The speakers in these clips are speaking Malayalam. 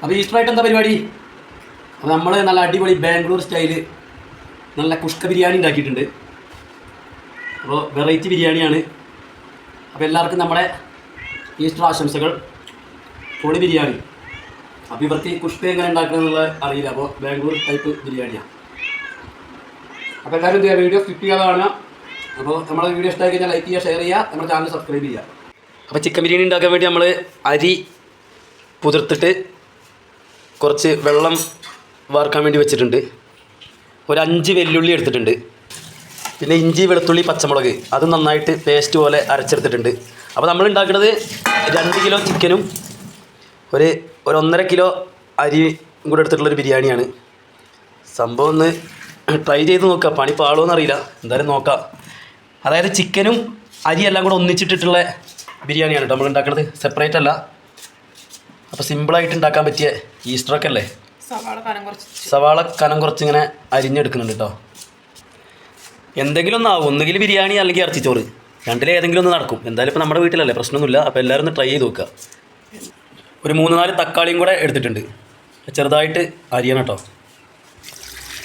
അപ്പോൾ ഈസ്റ്ററായിട്ട് എന്താ പരിപാടി? അപ്പോൾ നമ്മൾ നല്ല അടിപൊളി ബാംഗ്ലൂർ സ്റ്റൈല് നല്ല കുഷ്ക ബിരിയാണി ഉണ്ടാക്കിയിട്ടുണ്ട്. അപ്പോൾ വെറൈറ്റി ബിരിയാണിയാണ്. അപ്പോൾ എല്ലാവർക്കും നമ്മുടെ ഈസ്റ്റർ ആശംസകൾ. പൊളി ബിരിയാണി. അപ്പോൾ ഇവർക്ക് കുഷ്ക എങ്ങനെ ഉണ്ടാക്കണം എന്നുള്ളത് അറിയില്ല. അപ്പോൾ ബാംഗ്ലൂർ ടൈപ്പ് ബിരിയാണിയാണ്. അപ്പോൾ എല്ലാവരും എന്ത് ചെയ്യുക, വീഡിയോ സ്കിപ്പ് ചെയ്യാതെ കാണുക. അപ്പോൾ നമ്മുടെ വീഡിയോ ഇഷ്ടമായി കഴിഞ്ഞാൽ ലൈക്ക് ചെയ്യുക, ഷെയർ ചെയ്യുക, നമ്മുടെ ചാനൽ സബ്സ്ക്രൈബ് ചെയ്യുക. അപ്പോൾ ചിക്കൻ ബിരിയാണി ഉണ്ടാക്കാൻ വേണ്ടി നമ്മൾ അരി പുതിർത്തിട്ട് കുറച്ച് വെള്ളം വാർക്കാൻ വേണ്ടി വെച്ചിട്ടുണ്ട്. ഒരു 5 വെല്ലുള്ളി എടുത്തിട്ടുണ്ട്. പിന്നെ ഇഞ്ചി, വെളുത്തുള്ളി, പച്ചമുളക് അത് നന്നായിട്ട് പേസ്റ്റ് പോലെ അരച്ചെടുത്തിട്ടുണ്ട്. അപ്പോൾ നമ്മൾ ഉണ്ടാക്കുന്നത് 2 കിലോ ചിക്കനും ഒരു 1.5 കിലോ അരി കൂടെ എടുത്തിട്ടുള്ളൊരു ബിരിയാണിയാണ്. സംഭവം ഒന്ന് ട്രൈ ചെയ്ത് നോക്കുക. പണി പാളുമെന്ന് അറിയില്ല, എന്തായാലും നോക്കാം. അതായത് ചിക്കനും അരി എല്ലാം കൂടെ ഒന്നിച്ചിട്ടിട്ടുള്ള ബിരിയാണിയാണ് കേട്ടോ നമ്മൾ ഉണ്ടാക്കുന്നത്, സെപ്പറേറ്റ് അല്ല. അപ്പോൾ സിമ്പിളായിട്ട് ഉണ്ടാക്കാൻ പറ്റിയ ഈസ്റ്ററൊക്കെ അല്ലേ, സവാള കനം കുറച്ച് ഇങ്ങനെ അരിഞ്ഞെടുക്കുന്നുണ്ട് കേട്ടോ. എന്തെങ്കിലും ഒന്നാവും, ഒന്നുകിൽ ബിരിയാണി അല്ലെങ്കിൽ ഇറച്ചിച്ചോറ്, രണ്ടിലേതെങ്കിലും ഒന്ന് നടക്കും. എന്തായാലും ഇപ്പോൾ നമ്മുടെ വീട്ടിലല്ലേ, പ്രശ്നമൊന്നുമില്ല. അപ്പോൾ എല്ലാവരും ഒന്ന് ട്രൈ ചെയ്ത് നോക്കുക. ഒരു 3-4 തക്കാളിയും കൂടെ എടുത്തിട്ടുണ്ട്, ചെറുതായിട്ട് അരിയണം കേട്ടോ.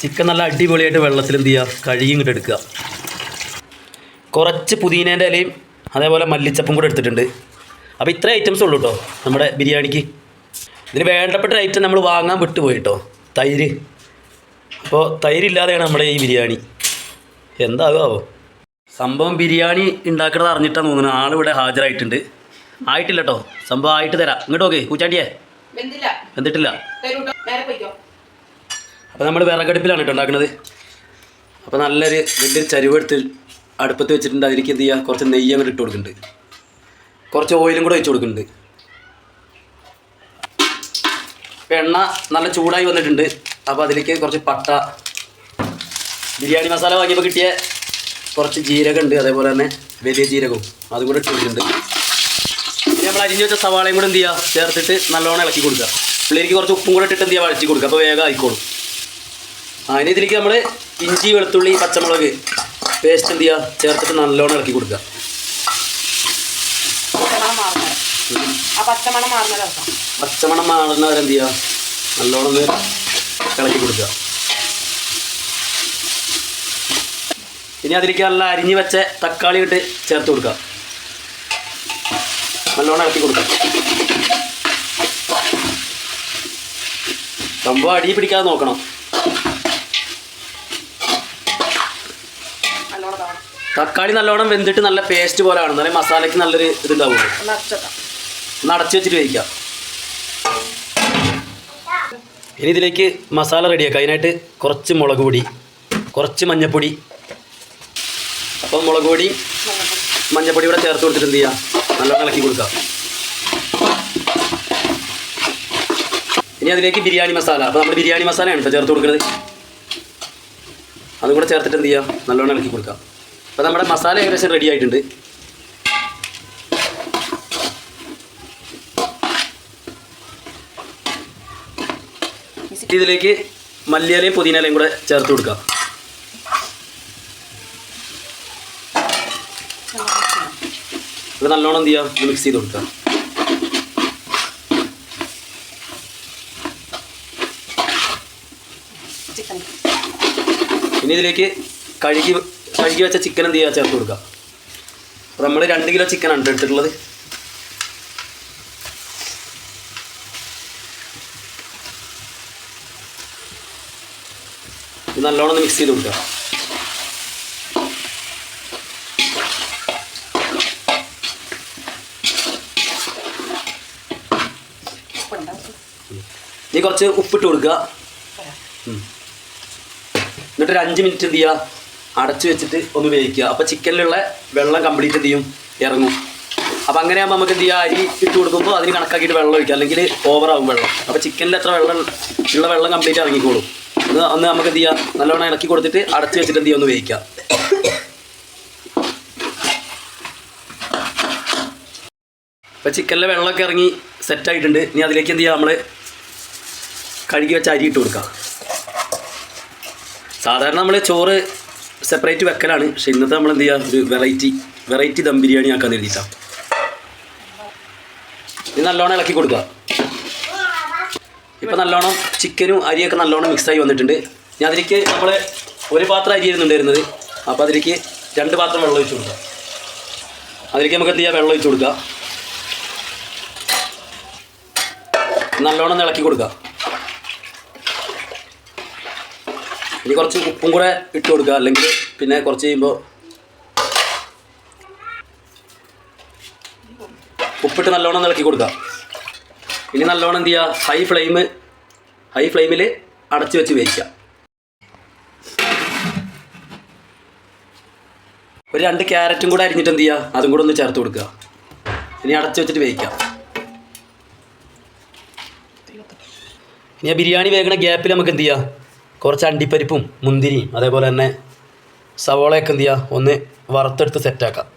ചിക്കൻ നല്ല അടിപൊളിയായിട്ട് വെള്ളത്തിൽ എന്ത് ചെയ്യുക, കഴുകി ഇങ്ങോട്ട് എടുക്കുക. കുറച്ച് പുതിനേൻ്റെ ഇലയും അതേപോലെ മല്ലിച്ചപ്പും കൂടെ എടുത്തിട്ടുണ്ട്. അപ്പോൾ ഇത്ര ഐറ്റംസ് ഉള്ളൂ കേട്ടോ നമ്മുടെ ബിരിയാണിക്ക്. ഇതിന് വേണ്ടപ്പെട്ട ഐറ്റം നമ്മൾ വാങ്ങാൻ വിട്ടുപോയി കേട്ടോ, തൈര്. അപ്പോൾ തൈരില്ലാതെയാണ് നമ്മുടെ ഈ ബിരിയാണി. എന്താകുമോ സംഭവം. ബിരിയാണി ഉണ്ടാക്കുന്നത് അറിഞ്ഞിട്ടാണ് തോന്നുന്നത്. ആളിവിടെ ഹാജരായിട്ടുണ്ട്. ആയിട്ടില്ല കേട്ടോ, സംഭവം ആയിട്ട് തരാം. ഇങ്ങോട്ട് ഓക്കെ പൂച്ചാണ്ടിയേ, വെന്തിട്ടില്ല. അപ്പോൾ നമ്മൾ വിറകടുപ്പിലാണ് കേട്ടോ ഉണ്ടാക്കുന്നത്. അപ്പോൾ നല്ലൊരു വലിയൊരു ചരുവെടുത്ത് അടുപ്പത്ത് വെച്ചിട്ടുണ്ട്. അതിലേക്ക് എന്ത് ചെയ്യുക, കുറച്ച് നെയ്യ് അങ്ങോട്ട് ഇട്ട് കൊടുക്കുന്നുണ്ട്, കുറച്ച് ഓയിലും കൂടെ വെച്ച് കൊടുക്കുന്നുണ്ട്. ഇപ്പോൾ എണ്ണ നല്ല ചൂടായി വന്നിട്ടുണ്ട്. അപ്പോൾ അതിലേക്ക് കുറച്ച് പട്ട, ബിരിയാണി മസാല വാങ്ങിയപ്പോൾ കിട്ടിയ കുറച്ച് ജീരകം ഉണ്ട്, അതേപോലെ തന്നെ വലിയ ജീരകവും അതും കൂടെ ഇട്ട് കൊടുക്കുന്നുണ്ട്. പിന്നെ നമ്മൾ അരിഞ്ഞ് വെച്ച സവാളയും കൂടെ എന്ത് ചെയ്യുക, ചേർത്തിട്ട് നല്ലോണം ഇളക്കി കൊടുക്കുക. പിള്ളേർക്ക് കുറച്ച് ഉപ്പും കൂടെ ഇട്ടിട്ട് എന്ത് ചെയ്യുക, വഴറ്റി കൊടുക്കുക. അപ്പോൾ വേഗം ആയിക്കോളും. അതിന് ഇതിലേക്ക് നമ്മൾ ഇഞ്ചി, വെളുത്തുള്ളി, പച്ചമുളക് പേസ്റ്റ് എന്ത് ചെയ്യുക, ചേർത്തിട്ട് നല്ലോണം ഇളക്കി കൊടുക്കുക. പച്ചമണം മാറുന്ന വരെ എന്ത് ചെയ്യുക, നല്ലോണം ഇളക്കി കൊടുക്കുക. ഇനി അതിലേക്ക് നല്ല അരിഞ്ഞ് വെച്ച തക്കാളി ഇട്ട് ചേർത്ത് കൊടുക്കുക, നല്ലോണം ഇളക്കി കൊടുക്കുക. സംഭവം അടി പിടിക്കാതെ നോക്കണം. തക്കാളി നല്ലോണം വെന്തിട്ട് നല്ല പേസ്റ്റ് പോലെ ആണ്, എന്നാലേ മസാലയ്ക്ക് നല്ലൊരു ഇതുണ്ടാവുള്ളൂ. ഒന്ന് അടച്ച് വെച്ചിട്ട് കഴിക്കാം. ഇനി ഇതിലേക്ക് മസാല റെഡിയാക്കാം. അതിനായിട്ട് കുറച്ച് മുളക് പൊടി, കുറച്ച് മഞ്ഞൾപ്പൊടി. അപ്പം മുളക് പൊടി, മഞ്ഞൾപ്പൊടി ഇവിടെ ചേർത്ത് കൊടുത്തിട്ട് എന്ത് ചെയ്യാം, നല്ലോണം ഇളക്കി കൊടുക്കാം. ഇനി അതിലേക്ക് ബിരിയാണി മസാല. അപ്പോൾ നമ്മൾ ബിരിയാണി മസാലയാണ് ഇപ്പോൾ ചേർത്ത് കൊടുക്കുന്നത്. അതും കൂടെ ചേർത്തിട്ട് എന്ത് ചെയ്യാം, നല്ലോണം ഇളക്കി കൊടുക്കാം. അപ്പോൾ നമ്മുടെ മസാല ഏകദേശം റെഡി ആയിട്ടുണ്ട്. ഇതിലേക്ക് മല്ലിയിലയും പുതിനയിലയും കൂടെ ചേർത്ത് കൊടുക്കാം. ഇത് നല്ലോണം എന്ത് ചെയ്യാം, മിക്സ് ചെയ്ത് കൊടുക്കാം. ഇനി ഇതിലേക്ക് കഴുകി വെച്ച ചിക്കൻ എന്ത് ചെയ്യുക, ചേർത്ത് കൊടുക്കുക. അപ്പോൾ നമ്മൾ 2 കിലോ ചിക്കനാണ് എടുത്തിട്ടുള്ളത്. ഇത് നല്ലോണം ഒന്ന് മിക്സ് ചെയ്ത് കൊടുക്കുക. ഇനി കുറച്ച് ഉപ്പിട്ട് കൊടുക്കുക. എന്നിട്ട് ഒരു 5 മിനിറ്റ് എന്ത് ചെയ്യുക, അടച്ച് വെച്ചിട്ട് ഒന്ന് വേവിക്കുക. അപ്പോൾ ചിക്കനിലുള്ള വെള്ളം കംപ്ലീറ്റ് എന്ത് ചെയ്യും, ഇറങ്ങും. അപ്പോൾ അങ്ങനെയാകുമ്പോൾ നമുക്ക് എന്ത് ചെയ്യുക, അരി ഇട്ട് കൊടുക്കുമ്പോൾ അതിന് കണക്കാക്കിയിട്ട് വെള്ളം ഒഴിക്കുക, അല്ലെങ്കിൽ ഓവറാകും വെള്ളം. അപ്പോൾ ചിക്കനിൽ എത്ര വെള്ളം കംപ്ലീറ്റ് ഇറങ്ങിക്കോളും. അന്ന് നമുക്ക് എന്ത് ചെയ്യുക, നല്ലോണം ഇളക്കി കൊടുത്തിട്ട് അടച്ച് വെച്ചിട്ട് എന്ത് ചെയ്യുക, ഒന്ന് വേവിക്കുക. അപ്പോൾ ചിക്കനിലെ വെള്ളമൊക്കെ ഇറങ്ങി സെറ്റായിട്ടുണ്ട്. ഇനി അതിലേക്ക് എന്ത് ചെയ്യുക, നമ്മൾ കഴുകി വെച്ച അരി ഇട്ട് കൊടുക്കുക. സാധാരണ നമ്മൾ ചോറ് സെപ്പറേറ്റ് വെക്കലാണ്, പക്ഷെ ഇന്നത്തെ നമ്മൾ എന്ത് ചെയ്യുക, ഒരു വെറൈറ്റി ദം ബിരിയാണി ആക്കാൻ വേണ്ടിയിട്ടാണ്. ഇത് നല്ലോണം ഇളക്കി കൊടുക്കുക. ഇപ്പോൾ നല്ലോണം ചിക്കനും അരിയൊക്കെ നല്ലോണം മിക്സായി വന്നിട്ടുണ്ട്. ഞാൻ അതിലേക്ക് നമ്മൾ ഒരു പാത്രം അരി ആയിരുന്നുണ്ടായിരുന്നത്, അപ്പോൾ അതിലേക്ക് 2 പാത്രം വെള്ളം ഒഴിച്ച് കൊടുക്കാം. അതിലേക്ക് നമുക്ക് എന്ത് ചെയ്യാം, വെള്ളം ഒഴിച്ച് കൊടുക്കുക, നല്ലോണം ഇളക്കി കൊടുക്കുക. ഇനി കുറച്ച് ഉപ്പും കൂടെ ഇട്ട് കൊടുക്കുക, അല്ലെങ്കിൽ പിന്നെ കുറച്ച് കഴിയുമ്പോൾ ഉപ്പിട്ട് നല്ലോണം ഇളക്കി കൊടുക്കുക. ഇനി നല്ലോണം എന്ത് ചെയ്യുക, ഹൈ ഫ്ലെയിമിൽ അടച്ച് വെച്ച് വേവിക്കുക. ഒരു 2 ക്യാരറ്റും കൂടെ അരിഞ്ഞിട്ട് എന്ത് ചെയ്യുക, അതും കൂടെ ഒന്ന് ചേർത്ത് കൊടുക്കുക. ഇനി അടച്ച് വെച്ചിട്ട് വേവിക്കാം. ഇനി ആ ബിരിയാണി വേഗണ ഗ്യാപ്പിൽ നമുക്ക് എന്ത് ചെയ്യുക, കുറച്ച് അണ്ടിപ്പരിപ്പും മുന്തിരിയും അതേപോലെ തന്നെ സവോളയൊക്കെ എന്ത് ചെയ്യുക, ഒന്ന് വറുത്തെടുത്ത് സെറ്റാക്കാം.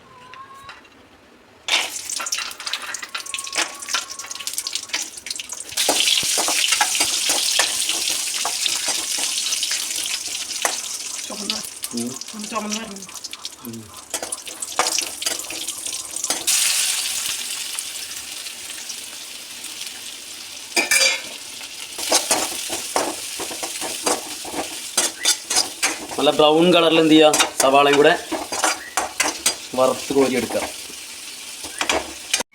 നല്ല ബ്രൗൺ കളറിൽ എന്ത് ചെയ്യുക, സവാളയും കൂടെ വറുത്ത് കോരിയെടുക്കുക.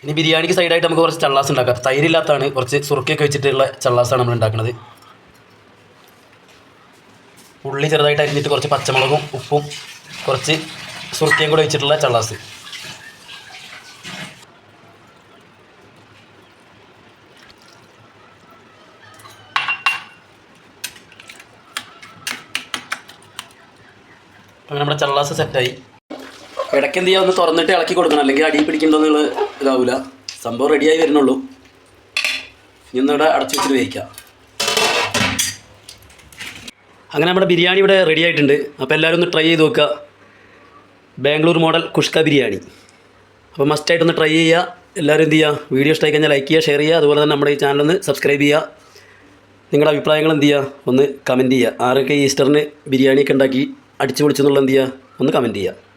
ഇനി ബിരിയാണിക്ക് സൈഡായിട്ട് നമുക്ക് കുറച്ച് ചള്ളാസ് ഉണ്ടാക്കാം. തൈരില്ലാത്തതാണ്, കുറച്ച് സുറുക്കിയൊക്കെ വെച്ചിട്ടുള്ള ചള്ളാസാണ് നമ്മൾ ഉണ്ടാക്കുന്നത്. ഉള്ളി ചെറുതായിട്ട് അരിഞ്ഞിട്ട് കുറച്ച് പച്ചമുളകും ഉപ്പും കുറച്ച് സുറുക്കിയും കൂടെ വെച്ചിട്ടുള്ള ചള്ളാസ്. അങ്ങനെ നമ്മുടെ ചള്ളാസ് സെറ്റായി. ഇടയ്ക്ക് എന്ത് ചെയ്യുക, ഒന്ന് തുറന്നിട്ട് ഇളക്കി കൊടുക്കണം, അല്ലെങ്കിൽ അടി പിടിക്കണ്ടെന്നുള്ള ഇതാവില്ല. സംഭവം റെഡിയായി വരുന്നുള്ളൂ. ഇന്നിവിടെ അടച്ചു വെച്ചിട്ട് വേവിക്കാം. അങ്ങനെ നമ്മുടെ ബിരിയാണി ഇവിടെ റെഡി ആയിട്ടുണ്ട്. അപ്പോൾ എല്ലാവരും ഒന്ന് ട്രൈ ചെയ്ത് നോക്കുക, ബാംഗ്ലൂർ മോഡൽ കുഷ്ക ബിരിയാണി. അപ്പോൾ മസ്റ്റായിട്ടൊന്ന് ട്രൈ ചെയ്യുക. എല്ലാവരും എന്ത് ചെയ്യുക, വീഡിയോ ഇഷ്ടമായി കഴിഞ്ഞാൽ ലൈക്ക് ചെയ്യുക, ഷെയർ ചെയ്യുക. അതുപോലെ തന്നെ നമ്മുടെ ഈ ചാനലൊന്ന് സബ്സ്ക്രൈബ് ചെയ്യുക. നിങ്ങളുടെ അഭിപ്രായങ്ങൾ എന്ത് ചെയ്യുക, ഒന്ന് കമൻറ്റ് ചെയ്യുക. ആരൊക്കെ ഈസ്റ്ററിന് ബിരിയാണിയൊക്കെ ഉണ്ടാക്കി അടിച്ചു പൊളിച്ചെന്നുള്ള എന്ത് ചെയ്യുക, ഒന്ന് കമൻറ്റ് ചെയ്യുക.